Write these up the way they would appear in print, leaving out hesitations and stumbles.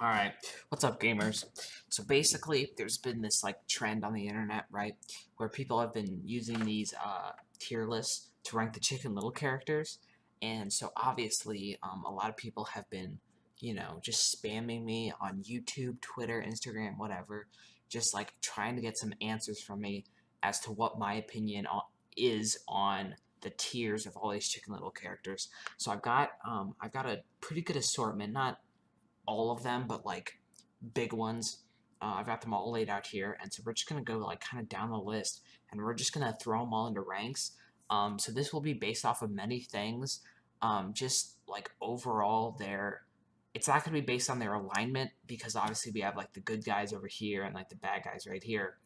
Alright, what's up, gamers? So basically, there's been this like trend on the internet, right, where people have been using these tier lists to rank the Chicken Little characters, and so obviously, a lot of people have been, just spamming me on YouTube, Twitter, Instagram, whatever, just like trying to get some answers from me as to what my opinion is on the tiers of all these Chicken Little characters. So I've got a pretty good assortment, not all of them, but like big ones. I've got them all laid out here, and so we're just gonna go like kind of down the list, and we're just gonna throw them all into ranks. So this will be based off of many things. Just like overall, it's not gonna be based on their alignment because obviously we have like the good guys over here and like the bad guys right here.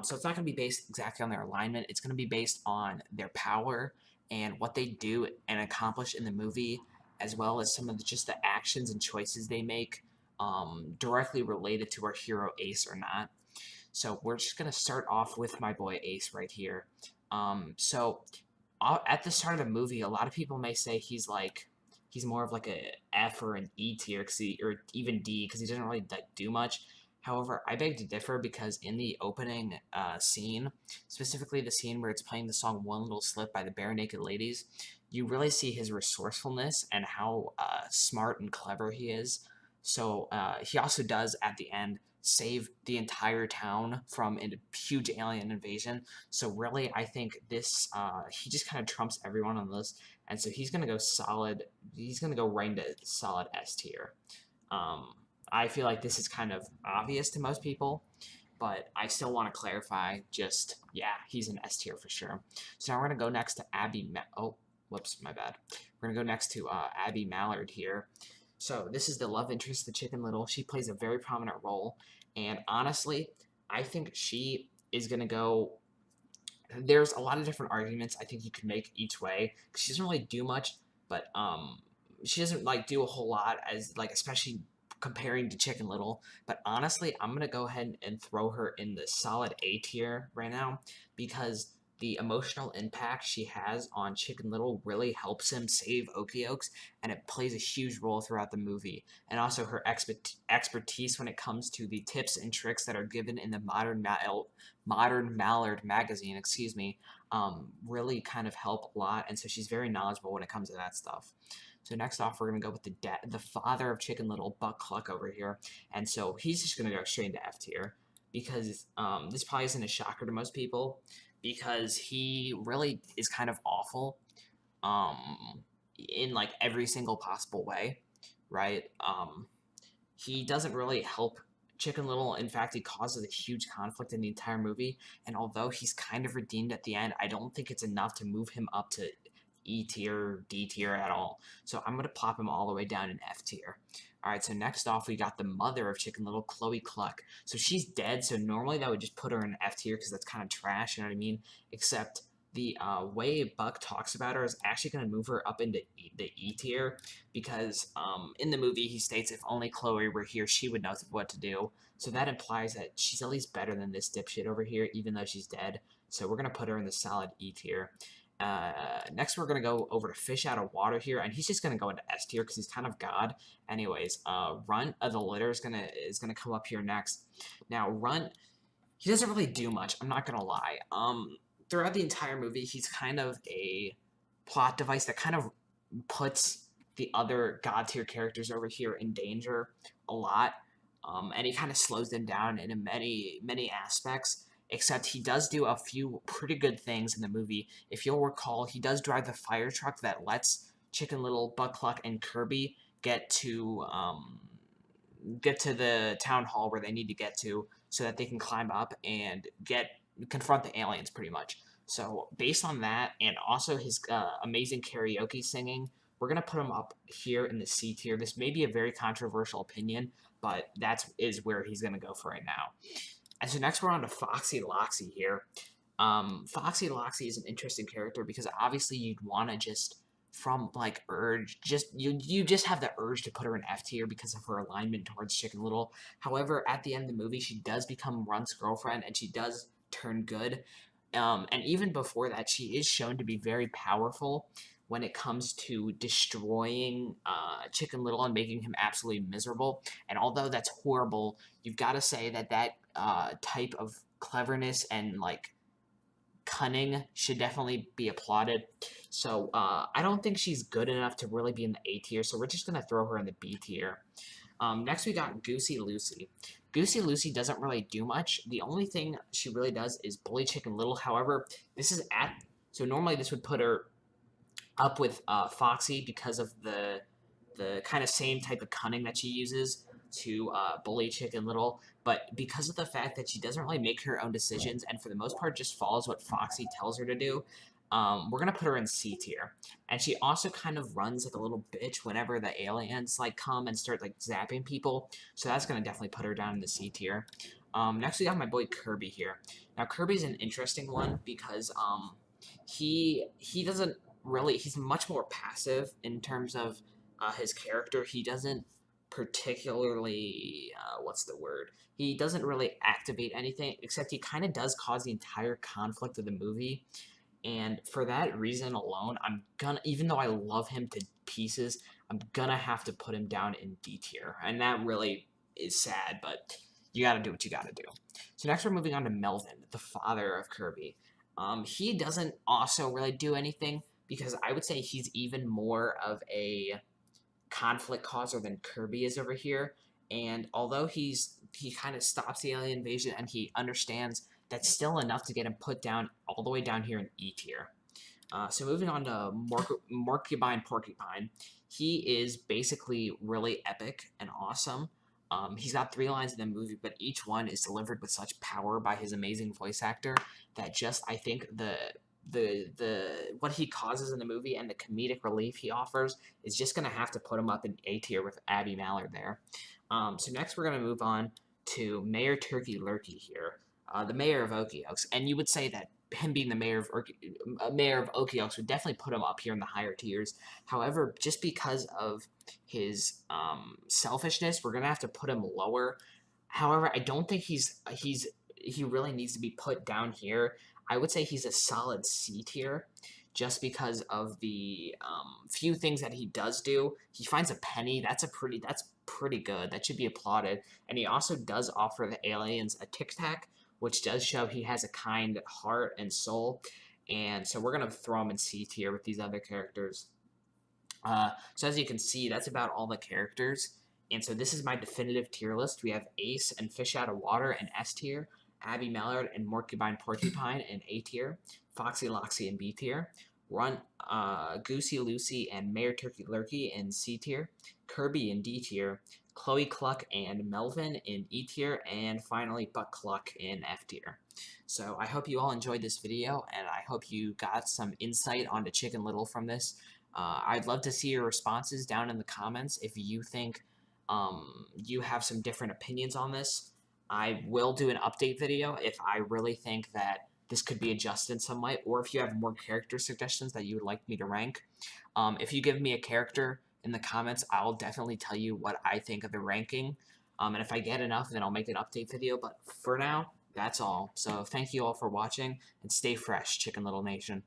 So it's not gonna be based exactly on their alignment. It's gonna be based on their power and what they do and accomplish in the movie, as well as some of just the actions and choices they make, directly related to our hero Ace or not. So we're just gonna start off with my boy Ace right here. At the start of the movie, a lot of people may say he's more of like a F or an E tier, or even D, because he doesn't really like do much. However, I beg to differ because in the opening scene, specifically the scene where it's playing the song "One Little Slip" by the Barenaked Ladies, you really see his resourcefulness and how smart and clever he is. So he also does at the end save the entire town from a huge alien invasion. So really, I think this he just kind of trumps everyone on this, and so he's gonna go solid. He's gonna go right into solid S tier. Um, I feel like this is kind of obvious to most people, but I still want to clarify. Just yeah, he's an S tier for sure. So now we're gonna go next to oh, whoops, my bad. We're gonna go next to Abby Mallard here. So this is the love interest, the Chicken Little. She plays a very prominent role, and honestly, I think she is gonna go. There's a lot of different arguments I think you could make each way. She doesn't really do much, but she doesn't like do a whole lot as like especially comparing to Chicken Little. But honestly, I'm gonna go ahead and throw her in the solid A tier right now because the emotional impact she has on Chicken Little really helps him save Oakioaks, and it plays a huge role throughout the movie. And also her expertise when it comes to the tips and tricks that are given in the Modern Mallard magazine, excuse me, really kind of help a lot. And so she's very knowledgeable when it comes to that stuff. So next off, we're gonna go with the father of Chicken Little, Buck Cluck over here, and so he's just gonna go straight into F tier because this probably isn't a shocker to most people because he really is kind of awful, in like every single possible way, right? He doesn't really help Chicken Little. In fact, he causes a huge conflict in the entire movie. And although he's kind of redeemed at the end, I don't think it's enough to move him up to E tier, D tier at all. So I'm going to plop him all the way down in F tier. All right, so next off, we got the mother of Chicken Little, Chloe Cluck. So she's dead, so normally that would just put her in F tier because that's kind of trash, you know what I mean? Except the way Buck talks about her is actually going to move her up into the E tier because in the movie he states if only Chloe were here, she would know what to do. So that implies that she's at least better than this dipshit over here, even though she's dead. So we're gonna put her in the solid E tier. Next, we're gonna go over to Fish Out of Water here, and he's just gonna go into S tier because he's kind of god. Anyways, Runt of the Litter is gonna come up here next. Now, Runt, he doesn't really do much. I'm not gonna lie. Throughout the entire movie, he's kind of a plot device that kind of puts the other god tier characters over here in danger a lot, and he kind of slows them down in many aspects. Except he does do a few pretty good things in the movie. If you'll recall, he does drive the fire truck that lets Chicken Little, Buck Cluck, and Kirby get to the town hall where they need to get to, so that they can climb up and confront the aliens, pretty much. So based on that, and also his amazing karaoke singing, we're gonna put him up here in the C tier. This may be a very controversial opinion, but that is where he's gonna go for right now. And so next we're on to Foxy Loxy here. Foxy Loxy is an interesting character because obviously you'd want to just from like urge just you just have the urge to put her in F tier because of her alignment towards Chicken Little. However, at the end of the movie, she does become Runt's girlfriend and she does turn good. And even before that, she is shown to be very powerful when it comes to destroying Chicken Little and making him absolutely miserable. And although that's horrible, you've got to say that type of cleverness and like cunning should definitely be applauded. So I don't think she's good enough to really be in the A tier, so we're just gonna throw her in the B tier. Next we got Goosey Lucy. Goosey Lucy doesn't really do much. The only thing she really does is bully Chicken Little. However, this is so normally this would put her up with Foxy because of the kind of same type of cunning that she uses to bully Chicken Little, but because of the fact that she doesn't really make her own decisions and for the most part just follows what Foxy tells her to do, we're gonna put her in C tier. And she also kind of runs like a little bitch whenever the aliens like come and start like zapping people, so that's gonna definitely put her down in the C tier. Next we got my boy Kirby here. Now Kirby's an interesting one because he doesn't really, he's much more passive in terms of his character. He doesn't particularly what's the word, he doesn't really activate anything, except he kind of does cause the entire conflict of the movie. And for that reason alone, I'm gonna, even though I love him to pieces, I'm gonna have to put him down in D tier, and that really is sad, but you gotta do what you gotta do. So next we're moving on to Melvin, the father of Kirby. He doesn't also really do anything because I would say he's even more of a conflict causer than Kirby is over here. And although he kind of stops the alien invasion and he understands, that's still enough to get him put down all the way down here in E tier. So moving on to Morcubine Porcupine, he is basically really epic and awesome. He's got 3 lines in the movie, but each one is delivered with such power by his amazing voice actor that just I think the what he causes in the movie and the comedic relief he offers is just gonna have to put him up in A tier with Abby Mallard there. So next we're gonna move on to Mayor Turkey Lurkey here, the mayor of Oakioaks, and you would say that him being the mayor of Oakioaks would definitely put him up here in the higher tiers. However, just because of his selfishness, we're gonna have to put him lower. However, I don't think he really needs to be put down here. I would say he's a solid C tier, just because of the few things that he does do. He finds a penny. That's pretty good. That should be applauded. And he also does offer the aliens a Tic Tac, which does show he has a kind heart and soul. And so we're gonna throw him in C tier with these other characters. So as you can see, that's about all the characters. And so this is my definitive tier list. We have Ace and Fish Out of Water in S tier, Abby Mallard and Morcubine Porcupine in A tier, Foxy Loxy in B tier, Run Goosey Lucy and Mayor Turkey Lurkey in C tier, Kirby in D tier, Chloe Cluck and Melvin in E tier, and finally Buck Cluck in F tier. So I hope you all enjoyed this video, and I hope you got some insight onto Chicken Little from this. I'd love to see your responses down in the comments if you think you have some different opinions on this. I will do an update video if I really think that this could be adjusted somewhat, or if you have more character suggestions that you would like me to rank. If you give me a character in the comments, I'll definitely tell you what I think of the ranking. And if I get enough, then I'll make an update video. But for now, that's all. So thank you all for watching, and stay fresh, Chicken Little Nation.